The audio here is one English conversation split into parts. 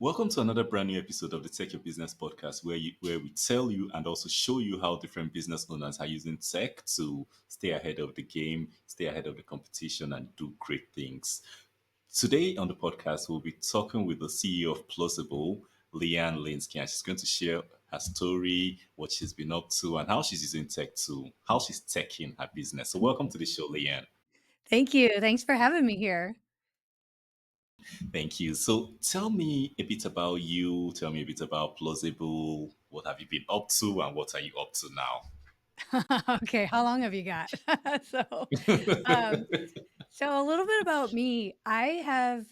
Welcome to another brand new episode of the Tech Your Business podcast, where we tell you and also show you how different business owners are using tech to stay ahead of the game, stay ahead of the competition, and do great things. Today on the podcast, we'll be talking with the CEO of Plauzzable, Leanne Linsky, and she's going to share her story, what she's been up to, and how she's using tech to how she's teching her business. So, welcome to the show, Leanne. Thank you. Thanks for having me here. Thank you. So tell me a bit about you. Tell me a bit about Plausible. What have you been up to and what are you up to now? Okay, how long have you got? So, um, so a little bit about me. I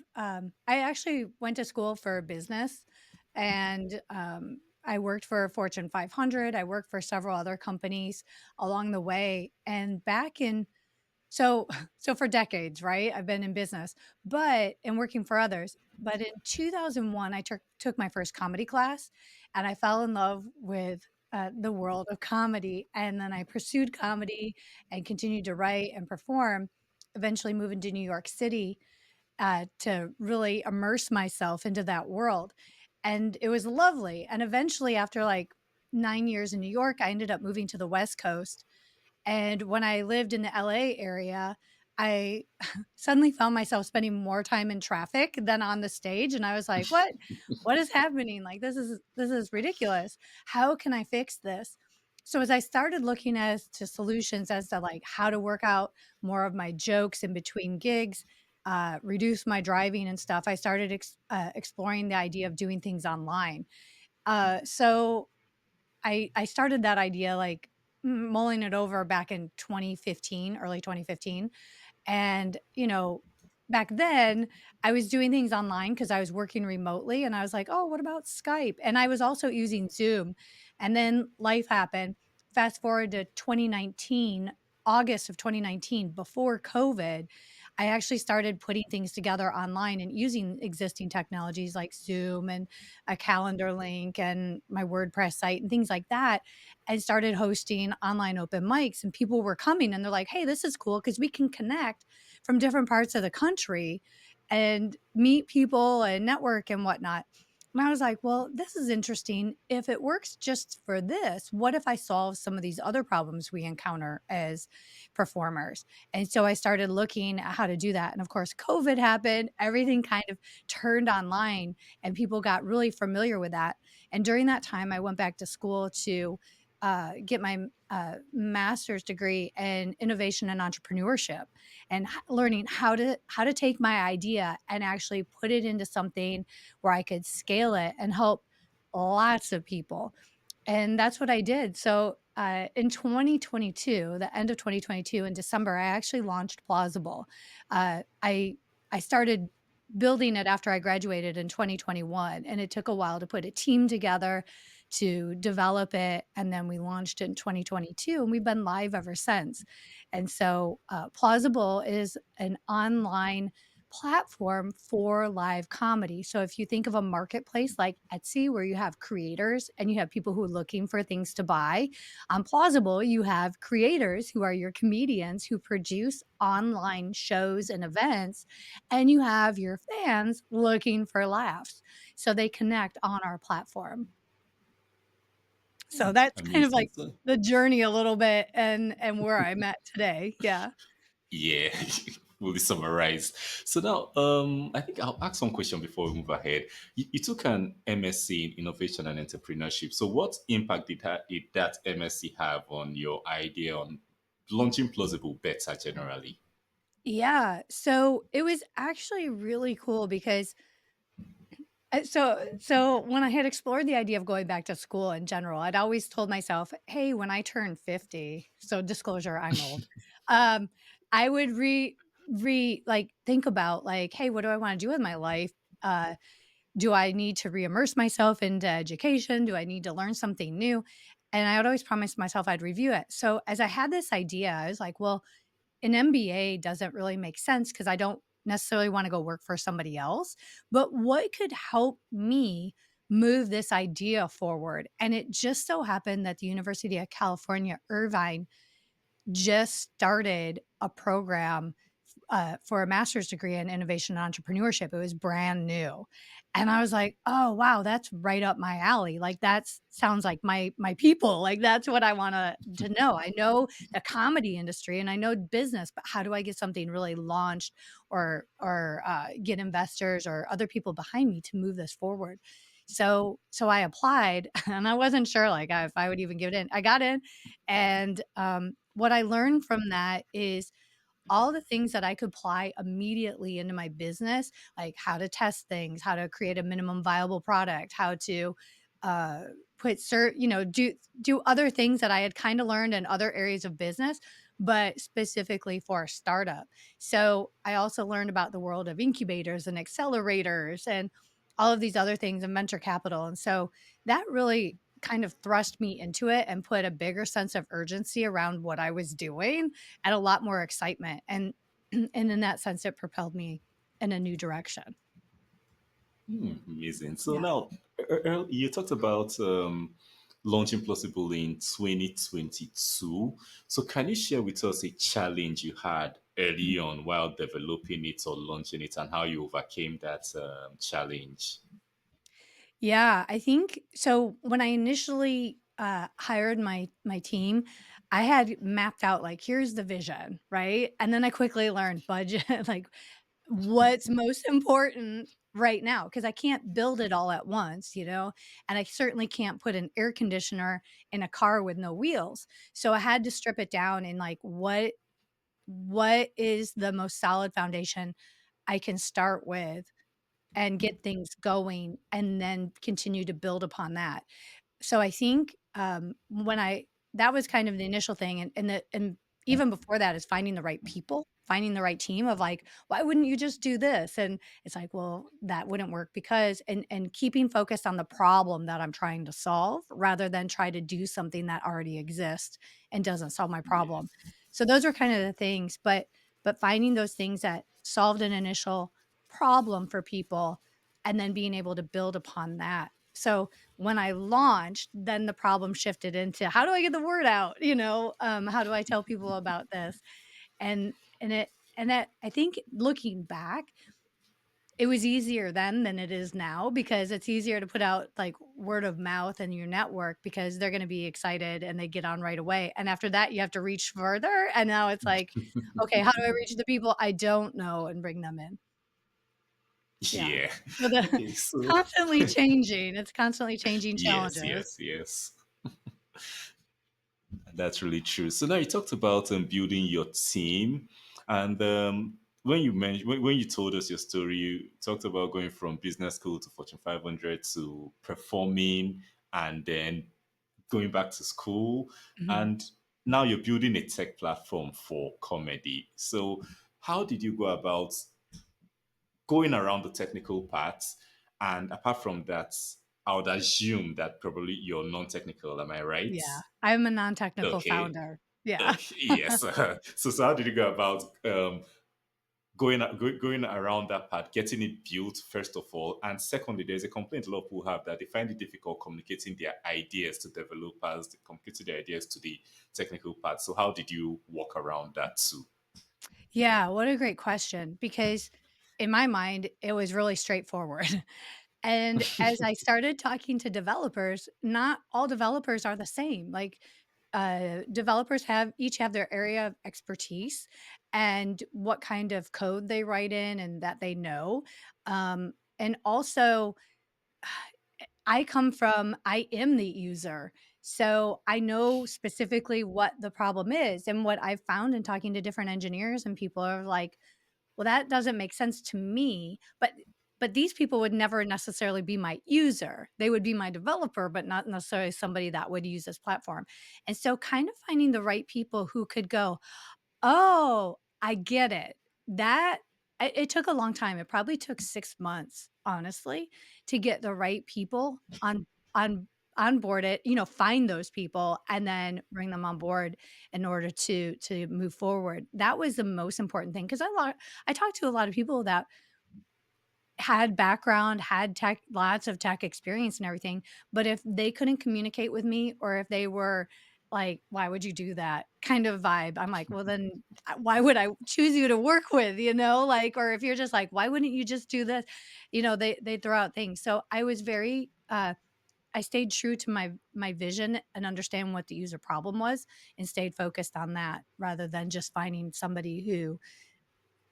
actually went to school for business, and I worked for Fortune 500. I worked for several other companies along the way, and back in so so for decades, right? I've been in business, but and working for others. But in 2001, I took my first comedy class, and I fell in love with the world of comedy. And then I pursued comedy and continued to write and perform. Eventually, moving to New York City to really immerse myself into that world, and it was lovely. And eventually, after like 9 years in New York, I ended up moving to the West Coast, and when I lived in the LA area, I suddenly found myself spending more time in traffic than on the stage, and I was like, "What? What is happening? Like, this is ridiculous. How can I fix this?" So as I started looking as to solutions as to, like, how to work out more of my jokes in between gigs, reduce my driving and stuff, I started exploring the idea of doing things online. So I started that idea, like, mulling it over back in 2015, early 2015, and, back then, I was doing things online because I was working remotely, and I was like, "Oh, what about Skype?" And I was also using Zoom, and then life happened. Fast forward to 2019, August of 2019, before COVID, I actually started putting things together online and using existing technologies like Zoom and a calendar link and my WordPress site and things like that, and started hosting online open mics, and people were coming and they're like, "Hey, this is cool because we can connect from different parts of the country and meet people and network and whatnot." And I was like, well, this is interesting. If it works just for this, what if I solve some of these other problems we encounter as performers? And so I started looking at how to do that. And of course, COVID happened, everything kind of turned online, and people got really familiar with that. And during that time, I went back to school to get my master's degree in innovation and entrepreneurship, and learning how to take my idea and actually put it into something where I could scale it and help lots of people. And that's what I did. So in 2022, the end of 2022, in December, I actually launched Plauzzable. I started building it after I graduated in 2021, and it took a while to put a team together to develop it, and then we launched it in 2022, and we've been live ever since. And so Plauzzable is an online platform for live comedy. So if you think of a marketplace like Etsy, where you have creators and you have people who are looking for things to buy, on Plausible, you have creators who are your comedians who produce online shows and events, and you have your fans looking for laughs. So they connect on our platform. So that's kind of Amazing. like the journey a little bit, and where I'm at today. Yeah. Yeah, will be summarized. So now, I think I'll ask one question before we move ahead. You took an MSc in Innovation and Entrepreneurship. So what impact did that MSc have on your idea on launching Plausible better generally? Yeah. So it was actually really cool because so when I had explored the idea of going back to school in general, I'd always told myself, "Hey, when I turn 50," so disclosure, I'm old. Um, I would like think about like, "Hey, what do I want to do with my life? Uh, do I need to reimmerse myself into education? Do I need to learn something new?" And I would always promise myself I'd review it. So as I had this idea, I was like, "Well, an MBA doesn't really make sense because I don't necessarily want to go work for somebody else. But what could help me move this idea forward?" And it just so happened that the University of California, Irvine, just started a program for a master's degree in innovation and entrepreneurship. It was brand new. And I was like, "Oh, wow, that's right up my alley. Like that's sounds like my people. Like that's what I want to know. I know the comedy industry and I know business, but how do I get something really launched or get investors or other people behind me to move this forward?" So I applied and I wasn't sure like if I would even give it in. I got in and what I learned from that is all the things that I could apply immediately into my business, like how to test things, how to create a minimum viable product, how to uh, do other things that I had kind of learned in other areas of business, but specifically for a startup. So I also learned about the world of incubators and accelerators and all of these other things and venture capital. And so that really kind of thrust me into it and put a bigger sense of urgency around what I was doing and a lot more excitement, and and in that sense, it propelled me in a new direction. Amazing. So Yeah. now, you talked about launching Plauzzable in 2022. So can you share with us a challenge you had early on while developing it or launching it, and how you overcame that challenge? Yeah, I think so when I initially, hired my team, I had mapped out, like, here's the vision, right? And then I quickly learned budget, like, what's most important right now because I can't build it all at once, and I certainly can't put an air conditioner in a car with no wheels. So I had to strip it down and, like, what is the most solid foundation I can start with and get things going and then continue to build upon that. So I think, when I that was kind of the initial thing, and even before that is finding the right people, finding the right team of like, "Why wouldn't you just do this?" And it's like, "Well, that wouldn't work because," and keeping focused on the problem that I'm trying to solve rather than try to do something that already exists and doesn't solve my problem. Yes. So those are kind of the things, but finding those things that solved an initial problem for people and then being able to build upon that. So when I launched, then the problem shifted into how do I get the word out? How do I tell people about this? And that I think looking back, it was easier then than it is now because it's easier to put out like word of mouth and your network because they're going to be excited and they get on right away. And after that, you have to reach further. And now it's like, okay, how do I reach the people I don't know and bring them in? Yeah. Yeah. So the Okay. it's So constantly changing. It's constantly changing yes, challenges. yes, yes. That's really true. So now you talked about building your team, and when you mentioned when you told us your story, you talked about going from business school to Fortune 500 to performing, and then going back to school, Mhm. and now you're building a tech platform for comedy. So how did you go about going around the technical parts? And apart from that, I would assume that probably you're non-technical. Am I right? Yeah. I'm a non-technical Okay. founder. Yeah. Yes. So how did you go about going around that part, getting it built first of all, and secondly, there's a complaint a lot of people have that they find it difficult communicating their ideas to developers, communicating their ideas to the technical part. So how did you walk around that too? Yeah, what a great question because in my mind, it was really straightforward. And as I started talking to developers, not all developers are the same. Like, developers each have their area of expertise and what kind of code they write in and that they know. And also, I am the user. So I know specifically what the problem is. And what I've found in talking to different engineers and people are like, well, that doesn't make sense to me. But these people would never necessarily be my user. They would be my developer, but not necessarily somebody that would use this platform. And so kind of finding the right people who could go, oh, I get it. That it took a long time. It probably took 6 months, honestly, to get the right people on onboard it, find those people and then bring them on board in order to move forward. That was the most important thing because I talked to a lot of people that had background, had tech lots of tech experience and everything, but if they couldn't communicate with me or if they were like, "Why would you do that?" kind of vibe. I'm like, "Well, then, why would I choose you to work with?" You know, like, or if you're just like, "Why wouldn't you just do this?" You know, they throw out things. So I was very, I stayed true to my vision and understand what the user problem was and stayed focused on that rather than just finding somebody who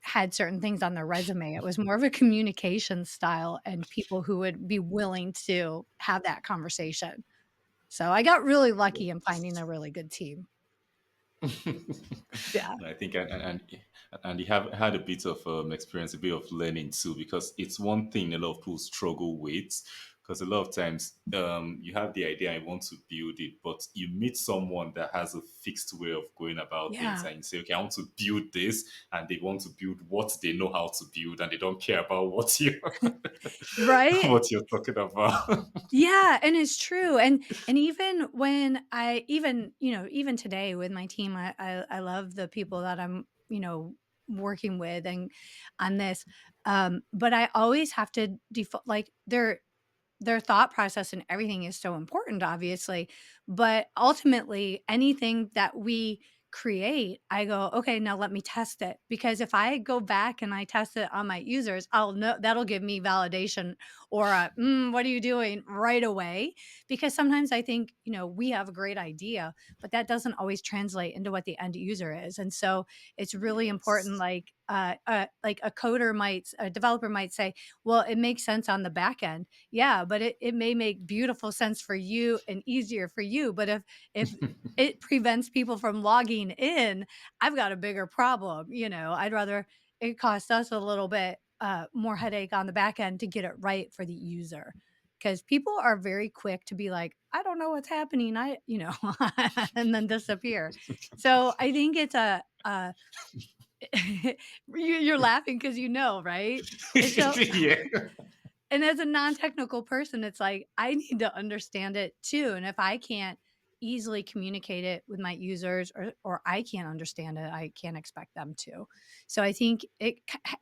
had certain things on their resume. It was more of a communication style and people who would be willing to have that conversation. So I got really lucky in finding a really good team. Yeah. I think and you have had a bit of experience, a bit of learning too, because it's one thing a lot of people struggle with. Because a lot of times you have the idea and want to build it, but you meet someone that has a fixed way of going about things, Yeah. and you say, "Okay, I want to build this," and they want to build what they know how to build, and they don't care about what you Right? what you're talking about. Yeah, and it's true, and even when I even, even today with my team, I love the people that I'm, working with and on this, but I always have to default like, their thought process and everything is so important, obviously. But ultimately, anything that we create, I go, okay, now let me test it. Because if I go back and I test it on my users, I'll know that'll give me validation or what are you doing right away? Because sometimes I think, we have a great idea, but that doesn't always translate into what the end user is. And so it's really important, Yes. like a developer might say, well, it makes sense on the back end, yeah, but it may make beautiful sense for you and easier for you, but if it prevents people from logging in, I've got a bigger problem, I'd rather it cost us a little bit, more headache on the back end to get it right for the user, because people are very quick to be like, "I don't know what's happening, and then disappear. So, I think it's a you're laughing because right? And so Yeah. and as a non-technical person, it's like, I need to understand it too, and if I can't easily communicate it with my users or I can't understand it, I can't expect them to. So I think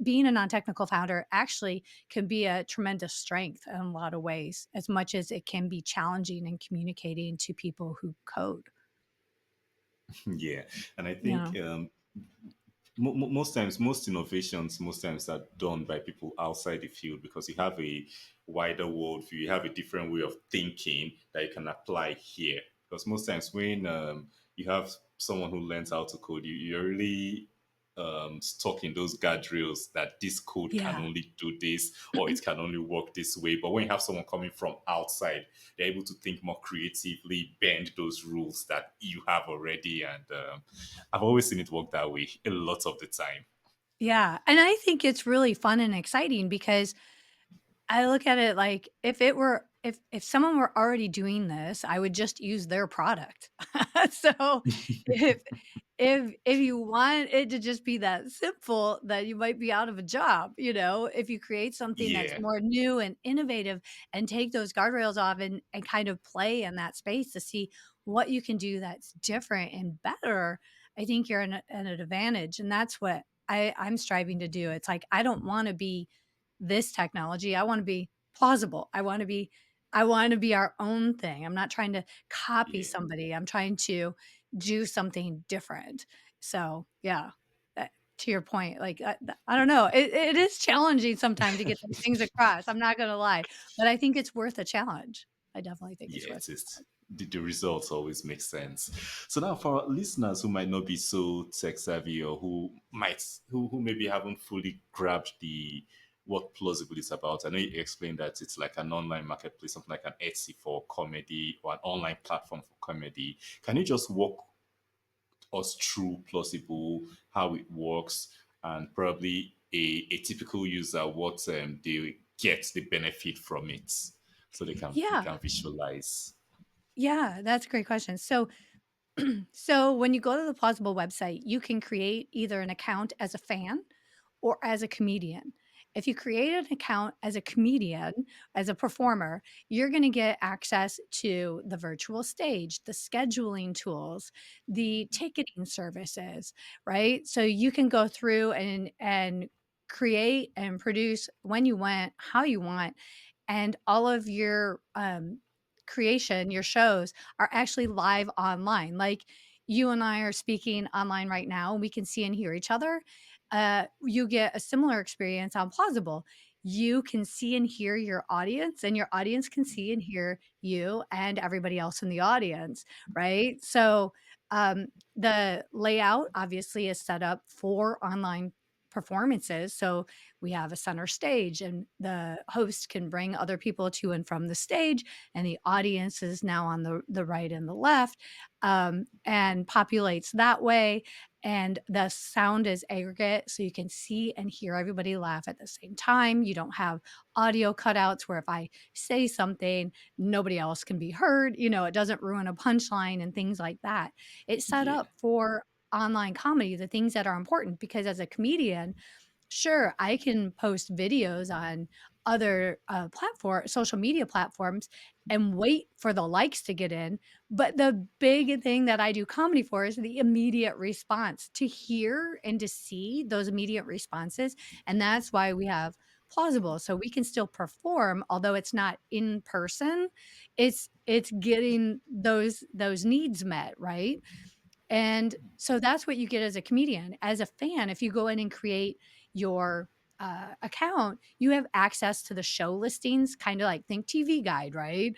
being a non-technical founder actually can be a tremendous strength in a lot of ways, as much as it can be challenging in communicating to people who code. Yeah, and I Yeah. think most times, most innovations, most times are done by people outside the field because you have a wider worldview, you have a different way of thinking that you can apply here. Because most times when you have someone who learns how to code, you're really stuck in those guardrails that this code can Yeah. only do this or it can only work this way. But when you have someone coming from outside, they're able to think more creatively, bend those rules that you have already. And I've always seen it work that way a lot of the time. Yeah, and I think it's really fun and exciting because I look at it like if someone were already doing this, I would just use their product. So if if you want it to just be that simple, then you might be out of a job, If you create something that's Yeah. more new and innovative and take those guardrails off and kind of play in that space to see what you can do that's different and better, I think you're an advantage. And that's what I'm striving to do. It's like I don't want to be this technology. I want to be plausible. I want to be our own thing. I'm not trying to copy Yeah. somebody. I'm trying to do something different. So, yeah, to your point, like, I don't know. It is challenging sometimes to get those things across. I'm not gonna lie, but I think it's worth a challenge. I definitely think it's Yeah, worth it is. it. The results always make sense. So now for our listeners who might not be so tech savvy or who maybe haven't fully grabbed the what Plauzzable is about. I know you explained that it's like an online marketplace, something like an Etsy for comedy or an online platform for comedy. Can you just walk us through Plauzzable, how it works, and probably a typical user what they get the benefit from it, so they Yeah, can visualize. yeah, that's a great question. So when you go to the Plausible website, you can create either an account as a fan or as a comedian. If you create an account as a comedian, as a performer, you're going to get access to the virtual stage, the scheduling tools, the ticketing services, right? So you can go through and create and produce when you want, how you want, and all of your creation, your shows are actually live online. Like you and I are speaking online right now, and we can see and hear each other. You get a similar experience on Plausible. You can see and hear your audience, and your audience can see and hear you and everybody else in the audience, right? So, the layout obviously is set up for online performances. So we have a center stage, and the host can bring other people to and from the stage, and the audience is now on the right and the left, and populates that way. And the sound is aggregate, so you can see and hear everybody laugh at the same time. You don't have audio cutouts where if I say something, nobody else can be heard. It doesn't ruin a punchline and things like that. It's set Yeah. up for online comedy, the things that are important, because as a comedian, sure, I can post videos on other, social media platforms and wait for the likes to get in, but the big thing that I do comedy for is the immediate response, to hear and to see those immediate responses, and that's why we have Plausible, so we can still perform, although it's not in person, it's getting those needs met, right? And so that's what you get as a comedian. As a fan, if you go in and create your account, you have access to the show listings, kind of like think TV Guide, right?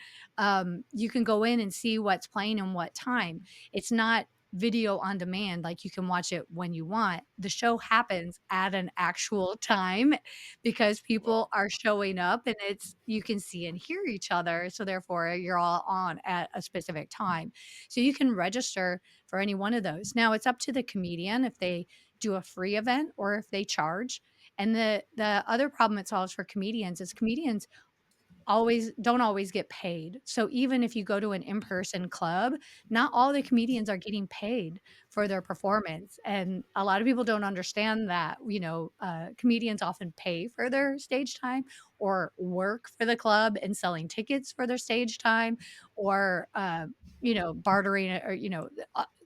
You can go in and see what's playing and what time. It's not video on demand, like you can watch it when you want. The show happens at an actual time because people Wow. are showing up, and it's you can see and hear each other. So therefore, you're all on at a specific time. So you can register for any one of those. Now it's up to the comedian if they do a free event or if they charge. And the other problem it solves for comedians is comedians don't always get paid. So even if you go to an in-person club, not all the comedians are getting paid for their performance, and a lot of people don't understand that, comedians often pay for their stage time or work for the club and selling tickets for their stage time or, bartering or,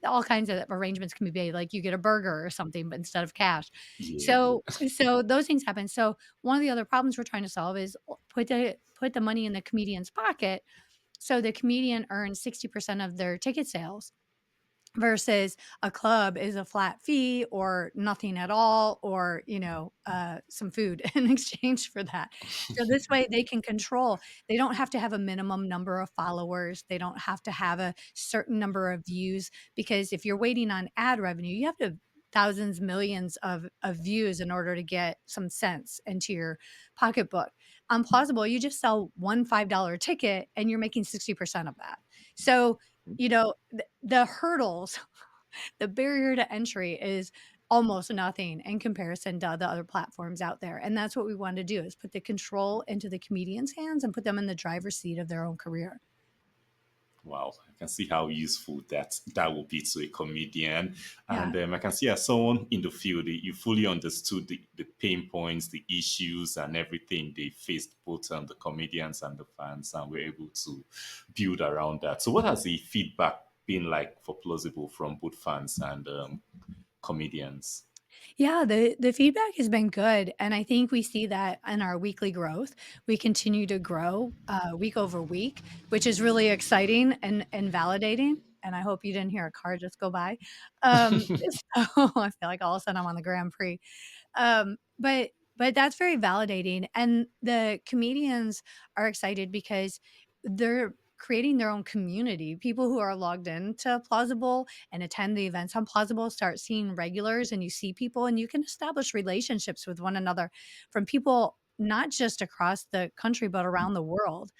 all kinds of arrangements can be made, like you get a burger or something, but instead of cash. Yeah. So those things happen. So one of the other problems we're trying to solve is put the money in the comedian's pocket, so the comedian earns 60% of their ticket sales versus a club is a flat fee or nothing at all, or some food in exchange for that. So this way they can control. They don't have to have a minimum number of followers. They don't have to have a certain number of views, because if you're waiting on ad revenue, you have to thousands, millions of views in order to get some sense into your pocketbook. On Plausible, you just sell one $5 ticket and you're making 60% of that. So the hurdles, the barrier to entry is almost nothing in comparison to the other platforms out there, and that's what we want to do, is put the control into the comedian's hands and put them in the driver's seat of their own career. Wow, I can see how useful that will be to a comedian, Yeah. and I can see as someone in the field, you fully understood the pain points, the issues, and everything they faced, both the comedians and the fans, and we're able to build around that. So, what has the feedback been like for Plausible from both fans and comedians? Yeah, the feedback has been good, and I think we see that in our weekly growth. We continue to grow, week over week, which is really exciting and validating, and I hope you didn't hear a car just go by. So I feel like all of a sudden I'm on the Grand Prix. But that's very validating, and the comedians are excited because they're creating their own community. People who are logged into Plausible and attend the events on Plausible start seeing regulars, and you see people, and you can establish relationships with one another from people not just across the country, but around the world.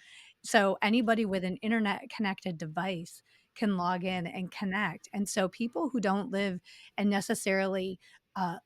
So anybody with an internet connected device can log in and connect. And so people who don't live in necessarily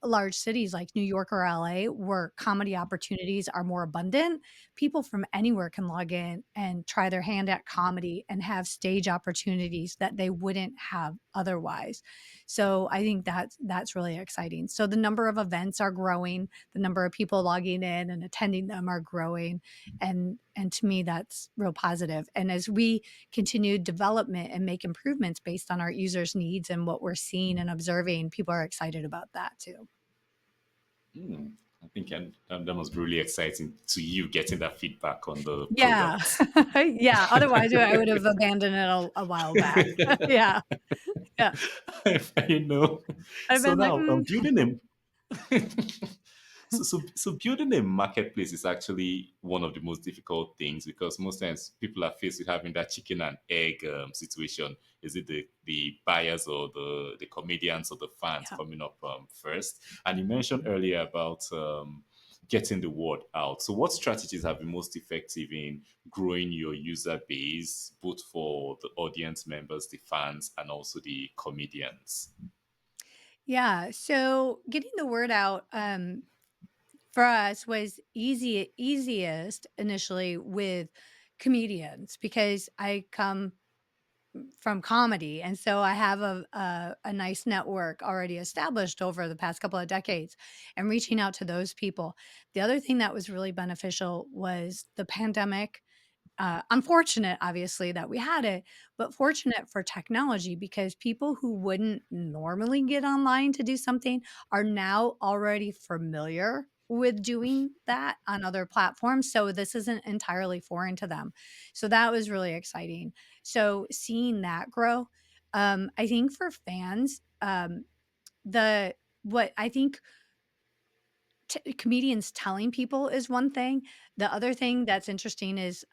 large cities like New York or LA, where comedy opportunities are more abundant, people from anywhere can log in and try their hand at comedy and have stage opportunities that they wouldn't have otherwise. So I think that's really exciting. So the number of events are growing, the number of people logging in and attending them are growing, and to me that's real positive. And as we continue development and make improvements based on our users' needs and what we're seeing and observing, people are excited about that too. Hmm. I think that must be really exciting to you getting that feedback on the Yeah. product. Yeah, otherwise, I would have abandoned it a while back. Yeah, yeah. you know, I've so been like, now "Mm." building so building a marketplace is actually one of the most difficult things because most times people are faced with having that chicken and egg situation. Is it the buyers or the comedians or the fans Yeah. coming up first? And you mentioned earlier about getting the word out. So what strategies have been most effective in growing your user base, both for the audience members, the fans, and also the comedians? Yeah, so getting the word out, for us was easiest initially with comedians because I come from comedy, and so I have a nice network already established over the past couple of decades, and reaching out to those people. The other thing that was really beneficial was the pandemic. Unfortunate, obviously, that we had it, but fortunate for technology because people who wouldn't normally get online to do something are now already familiar with doing that on other platforms. So this isn't entirely foreign to them. So that was really exciting. So seeing that grow, I think for fans, the what I think comedians telling people is one thing. The other thing that's interesting is,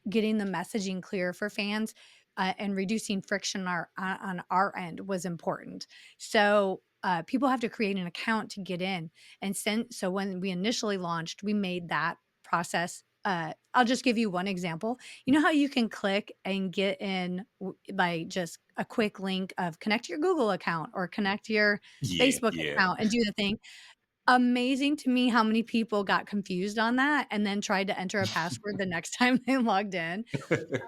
getting the messaging clear for fans, and reducing friction on our end was important. So, people have to create an account to get in and send so when we initially launched, we made that process I'll just give you one example. You know how you can click and get in by just a quick link of connect your Google account or connect your Yeah, Facebook yeah. account and do the thing? Amazing to me how many people got confused on that and then tried to enter a password the next time they logged in.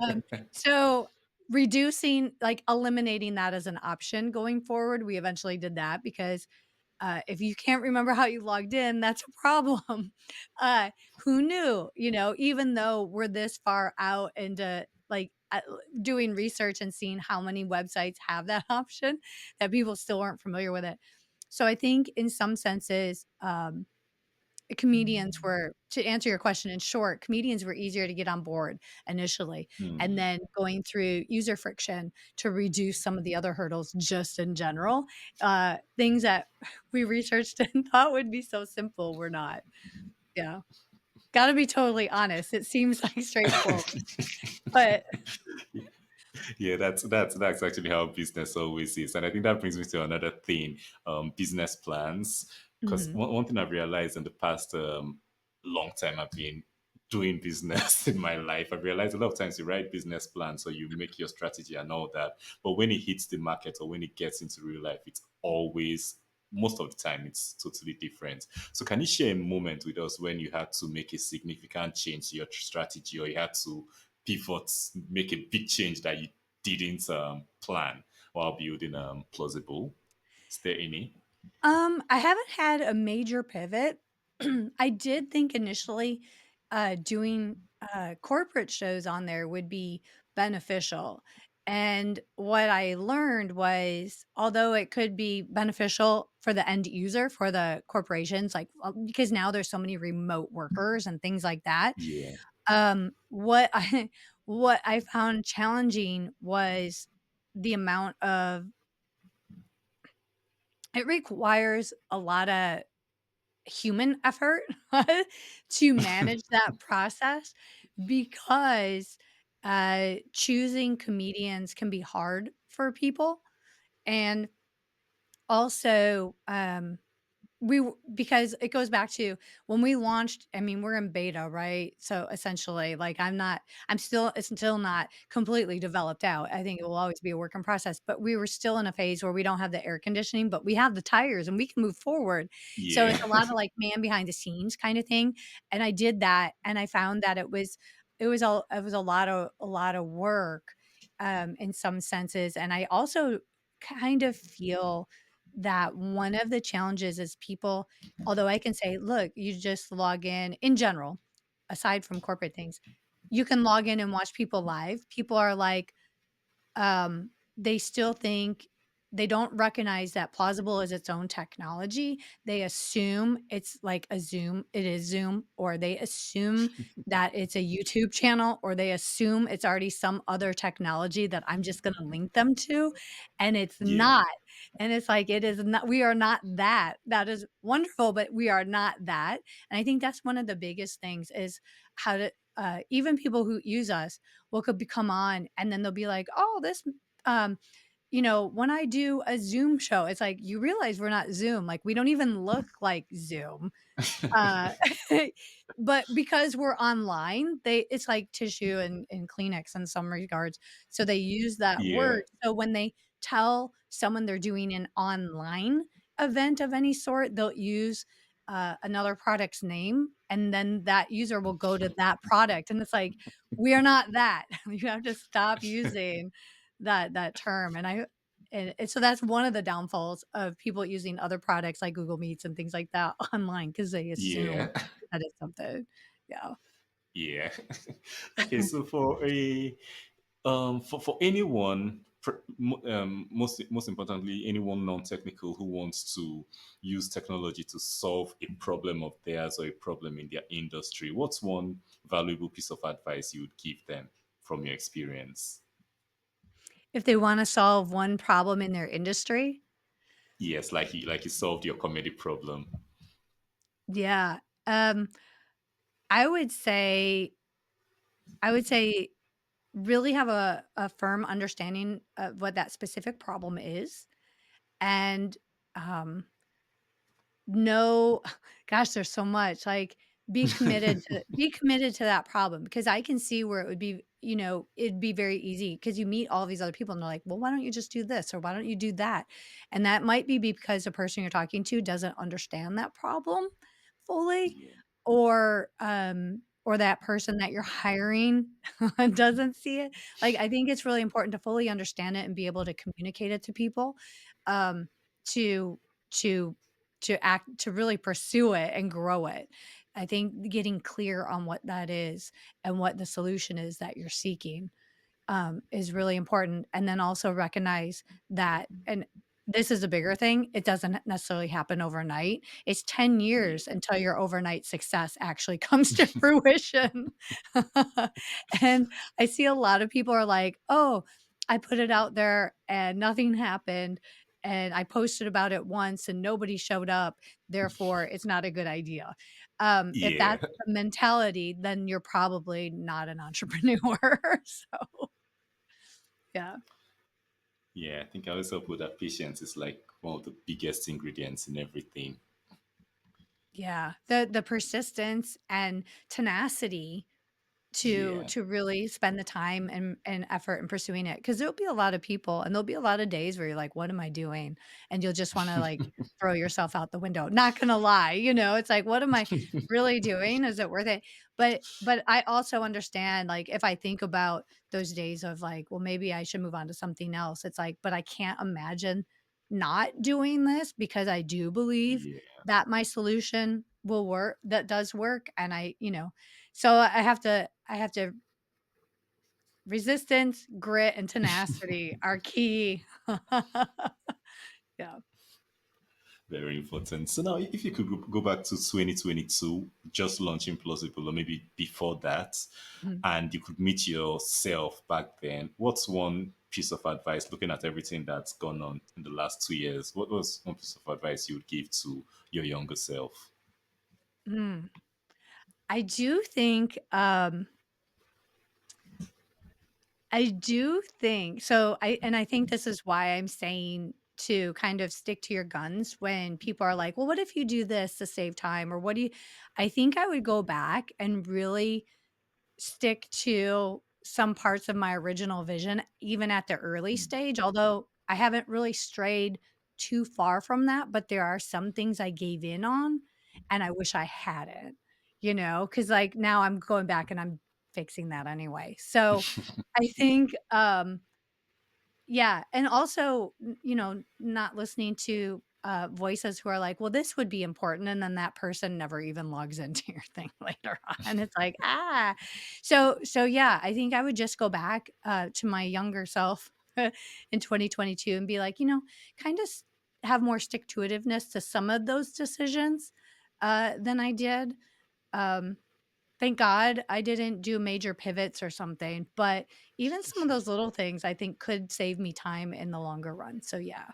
Um, so reducing like, eliminating that as an option going forward, we eventually did that because, if you can't remember how you logged in, that's a problem. Who knew? You know, even though we're this far out into, like, doing research and seeing how many websites have that option, that people still aren't familiar with it. So I think in some senses, comedians were to answer your question in short, comedians were easier to get on board initially, and Hmm. then going through user friction to reduce some of the other hurdles just in general, things that we researched and thought would be so simple were not. Yeah. Gotta be totally honest, it seems like straightforward, but Yeah, that's actually how business always is, and I think that brings me to another thing: business plans. Because Mhm. one thing I've realized in the past long time I've been doing business in my life, I've realized a lot of times you write business plans, so you make your strategy and all that, but when it hits the market or when it gets into real life, it's always most of the time it's totally different. So can you share a moment with us when you had to make a significant change to your strategy or you had to pivot, make a big change that you didn't plan while building Plauzzable? Is there any? I haven't had a major pivot. I did think initially, doing, corporate shows on there would be beneficial, and what I learned was, although it could be beneficial for the end user, for the corporations, like, because now there's so many remote workers and things like that, Yeah. what I what I found challenging was the amount of it requires a lotta human effort to manage that process because, choosing comedians can be hard for people, and also, because it goes back to when we launched. I mean, we're in beta, right? So, essentially, like, it's still not completely developed out. I think it will always be a work in process, but we were still in a phase where we don't have the air conditioning, but we have the tires and we can move forward. So, Yeah. it's a lot of, like, man behind the scenes kinda thing, and I did that, and I found that it was a lot of work, in some senses, and I also kind of feel that one of the challenges is people, although I can say, "Look, you just log in general, aside from corporate things, you can log in and watch people live." People are like, they still think they don't recognize that Plauzzable is its own technology. They assume it's like a Zoom, it is Zoom, or they assume that it's a YouTube channel, or they assume it's already some other technology that I'm just gonna link them to, and it's Yeah. not. And it's like, it is not, we are not that. That is wonderful, but we are not that. And I think that's one of the biggest things is how to, even people who use us will could come on and then they'll be like, oh, this, um, when I do a Zoom show, it's like, you realize we're not Zoom. Like, we don't even look like Zoom. Uh, but because we're online, it's like tissue and Kleenex in some regards. So they use that Yeah. word. So when they tell someone they're doing an online event of any sort, they'll use another product's name, and then that user will go to that product. And it's like, we are not that. You have to stop using that term. And so that's one of the downfalls of people using other products like Google Meets and things like that online because they assume Yeah. that it's something. Yeah. Yeah. Okay, so for anyone, most importantly, anyone non-technical who wants to use technology to solve a problem of theirs or a problem in their industry, what's one valuable piece of advice you would give them from your experience? If they wanna solve one problem in their industry, Yes, like you solved your comedy problem. yeah, um, I would say I would say really have a firm understanding of what that specific problem is, and, um no, gosh, there's so much, like, be committed to that problem because I can see where it would be, it'd be very easy because you meet all these other people and they're like, "Well, why don't you just do this or why don't you do that?" And that might be because the person you're talking to doesn't understand that problem fully Yeah. or that person that you're hiring doesn't see it. Like, I think it's really important to fully understand it and be able to communicate it to people, um, to to to really pursue it and grow it. I think getting clear on what that is and what the solution is that you're seeking is really important. And then also recognize that, and this is a bigger thing, it doesn't necessarily happen overnight. It's 10 Yeah. years until your overnight success actually comes to fruition. And I see a lot of people are like, oh, I put it out there and nothing happened. And I posted about it once and nobody showed up. Therefore, it's not a good idea. If Yeah. that's the mentality, then you're probably not an entrepreneur. So yeah. Yeah, I think I also put that patience is like one of the biggest ingredients in everything. Yeah. The persistence and tenacity to Yeah. really spend the time and effort in pursuing it, because 'cause there'll be a lot of people and there'll be a lot of days where you're like, "What am I doing?" And you'll just wanna, like, throw yourself out the window. Not gonna lie, it's like, "What am I really doing? Is it worth it?" But I also understand, like, if I think about those days of, like, "Well, maybe I should move on to something else," it's like, but I can't imagine not doing this because I do believe Yeah. that my solution will work that does work, and so I have to resistance, grit, and tenacity are key. Yeah. Very important. So now, if you could go back to 2022, just launching Plausible, or maybe before that, Mhm. and you could meet yourself back then, what's one piece of advice, looking at everything that's gone on in the last 2 years, what was one piece of advice you would give to your younger self? Mm. I do think, I think this is why I'm saying to kind of stick to your guns when people are like, "Well, what if you do this to save time?" Or what do you I think I would go back and really stick to some parts of my original vision, even at the early stage, although I haven't really strayed too far from that, but there are some things I gave in on, and I wish I hadn't, because like, now I'm going back and I'm fixing that anyway. So, I think, yeah, and also, not listening to, voices who are like, "Well, this would be important," and then that person never even logs into your thing later on. It's like, "Ah." So, yeah, I think I would just go back, to my younger self in 2022 and be like, kind of have more stick to itiveness to some of those decisions than I did. Um, Thank God I didn't do major pivots or something, but even some of those little things I think could save me time in the longer run. So yeah.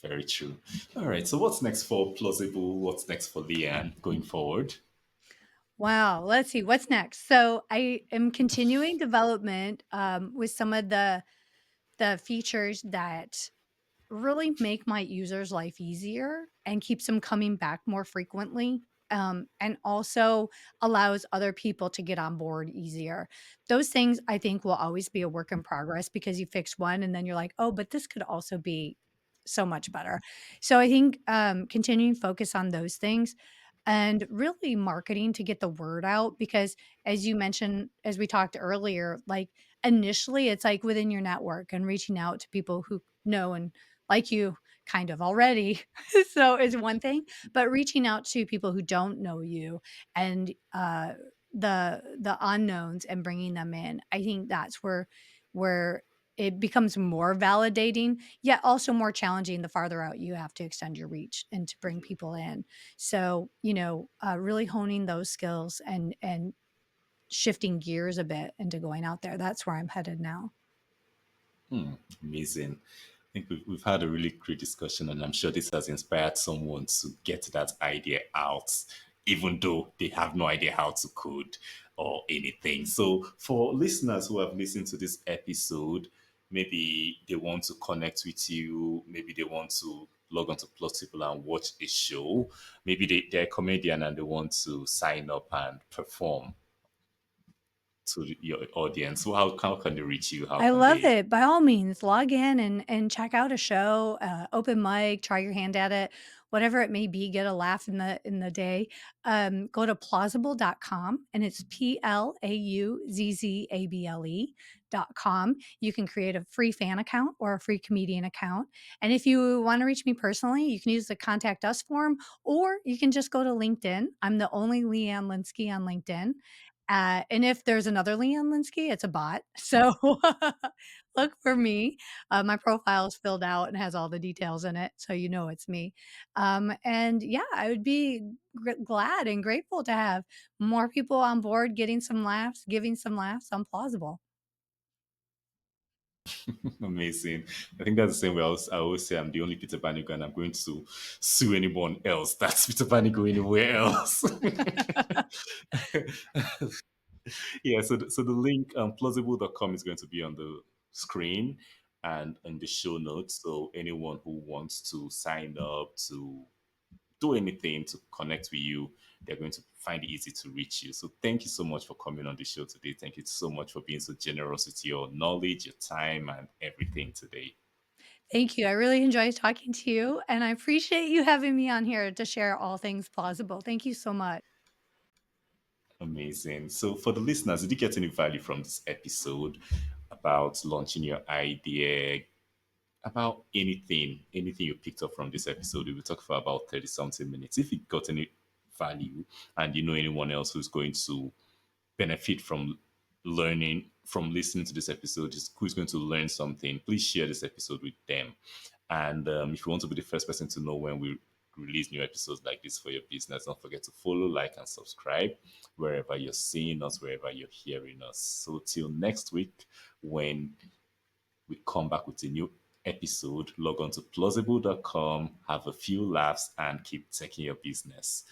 Very true. All right. So what's next for Plausible? What's next for Leanne going forward? Wow, let's see what's next. So I am continuing development with some of the features that really make my users' life easier and keeps them coming back more frequently, and also allows other people to get on board easier. Those things I think will always be a work in progress because you fix one and then you're like, "Oh, but this could also be so much better." So I think, continuing focus on those things and really marketing to get the word out because as you mentioned, as we talked earlier, like, initially, it's, like, within your network and reaching out to people who know and like you kind of already. So is one thing, but reaching out to people who don't know you and the unknowns and bringing them in, I think that's where it becomes more validating, yet also more challenging the farther out you have to extend your reach and to bring people in. So, really honing those skills and shifting gears a bit into going out there. That's where I'm headed now. Amazing. I think we've had a really great discussion, and I'm sure this has inspired someone to get that idea out, even though they have no idea how to code or anything. So, for listeners who have listened to this episode, maybe they want to connect with you, maybe they want to log on to Plausible and watch a show, maybe they're a comedian and they want to sign up and perform to your audience. So, how can they reach you? How I can love they? it. By all means, log in and check out a show, open mic, try your hand at it, whatever it may be, get a laugh in the day. Go to plausible.com and it's plauzzable.com. You can create a free fan account or a free comedian account. And if you want to reach me personally, you can use the contact us form or you can just go to LinkedIn. I'm the only Leanne Linsky on LinkedIn. And if there's another Leanne Linsky, it's a bot. So look for me. My profile is filled out and has all the details in it. So you know it's me. And yeah, I would be glad and grateful to have more people on board getting some laughs, giving some laughs on Plausible. Amazing. I think that's the same way I always say I'm the only Peter Pan and I'm going to sue anyone else. That's Peter Pan go anywhere else. Yeah, so the link plausible.com is going to be on the screen and in the show notes. So anyone who wants to sign up to do anything to connect with you, they're going to find it easy to reach you. So thank you so much for coming on the show today. Thank you so much for being so generous with your knowledge, your time, and everything today. Thank you. I really enjoyed talking to you, and I appreciate you having me on here to share all things plausible. Thank you so much. Amazing. So, for the listeners, did you get any value from this episode about launching your idea, about anything you picked up from this episode? We will talk for about 30 something minutes. If it got any value and you know anyone else who's going to benefit from learning, from listening to this episode, just who's going to learn something, please share this episode with them. And if you want to be the first person to know when we release new episodes like this for your business, don't forget to follow, like, and subscribe wherever you're seeing us, wherever you're hearing us. So, till next week, when we come back with a new episode, log on to plausible.com, have a few laughs, and keep taking your business.